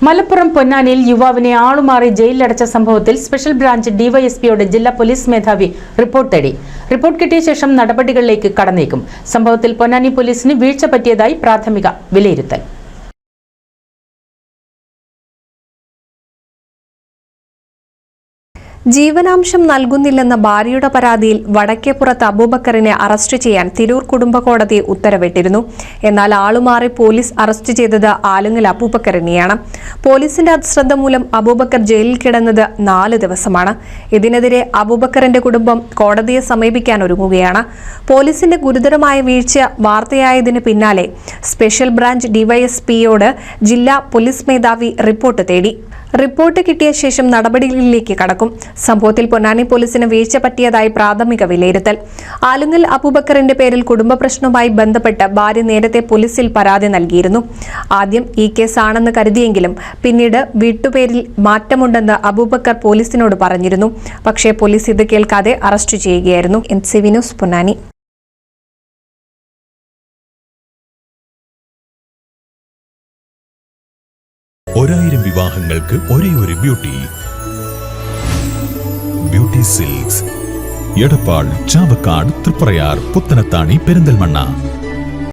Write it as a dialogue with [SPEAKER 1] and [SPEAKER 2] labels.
[SPEAKER 1] മലപ്പുറം പൊന്നാനിയിൽ യുവാവിനെ ആളുമാറി ജയിലിലടച്ച സംഭവത്തിൽ സ്പെഷ്യൽ ബ്രാഞ്ച് ഡിവൈഎസ്പിയോട് ജില്ലാ പോലീസ് മേധാവി റിപ്പോർട്ട് തേടി. റിപ്പോർട്ട് കിട്ടിയ ശേഷം നടപടികളിലേക്ക് കടന്നേക്കും. സംഭവത്തിൽ പൊന്നാനി പോലീസിന് വീഴ്ച പറ്റിയതായി പ്രാഥമിക വിലയിരുത്തൽ.
[SPEAKER 2] ജീവനാംശം നൽകുന്നില്ലെന്ന ഭാര്യയുടെ പരാതിയിൽ വടക്കേപ്പുറത്ത് അബൂബക്കറിനെ അറസ്റ്റ് ചെയ്യാൻ തിരൂർ കുടുംബ കോടതി ഉത്തരവിട്ടിരുന്നു. എന്നാൽ ആളുമാറി പോലീസ് അറസ്റ്റ് ചെയ്തത് ആലുങ്ങൽ അബൂബക്കറിനെയാണ്. പോലീസിന്റെ അശ്രദ്ധ മൂലം അബൂബക്കർ ജയിലിൽ കിടന്നത് 4 ദിവസമാണ്. ഇതിനെതിരെ അബൂബക്കറിന്റെ കുടുംബം കോടതിയെ സമീപിക്കാൻ ഒരുങ്ങുകയാണ്. പോലീസിന്റെ ഗുരുതരമായ വീഴ്ച വാർത്തയായതിന് പിന്നാലെ സ്പെഷ്യൽ ബ്രാഞ്ച് ഡിവൈഎസ്പിയോട് ജില്ലാ പോലീസ് മേധാവി റിപ്പോർട്ട് തേടി. റിപ്പോർട്ട് കിട്ടിയ ശേഷം നടപടികളിലേക്ക് കടക്കും. സംഭവത്തിൽ പൊന്നാനി പോലീസിന് വീഴ്ച പറ്റിയതായി പ്രാഥമിക വിലയിരുത്തൽ. ആലുങ്ങൽ അബൂബക്കറിന്റെ പേരിൽ കുടുംബ പ്രശ്നവുമായി ബന്ധപ്പെട്ട് ഭാര്യ നേരത്തെ പോലീസിൽ പരാതി നൽകിയിരുന്നു. ആദ്യം ഈ കേസാണെന്ന് കരുതിയെങ്കിലും പിന്നീട് വീട്ടുപേരിൽ മാറ്റമുണ്ടെന്ന് അബൂബക്കർ പോലീസിനോട് പറഞ്ഞിരുന്നു. പക്ഷേ പോലീസ് ഇത് കേൾക്കാതെ അറസ്റ്റ് ചെയ്യുകയായിരുന്നു. NCV news, Ponnani.
[SPEAKER 3] ഒരായിരം വിവാഹങ്ങൾക്ക് ഒരേ ഒരു ബ്യൂട്ടി സിൽക്സ്, എടപ്പാൾ, ചാവക്കാട്, തൃപ്രയാർ, പുത്തനത്താണി, പെരിന്തൽമണ്ണ.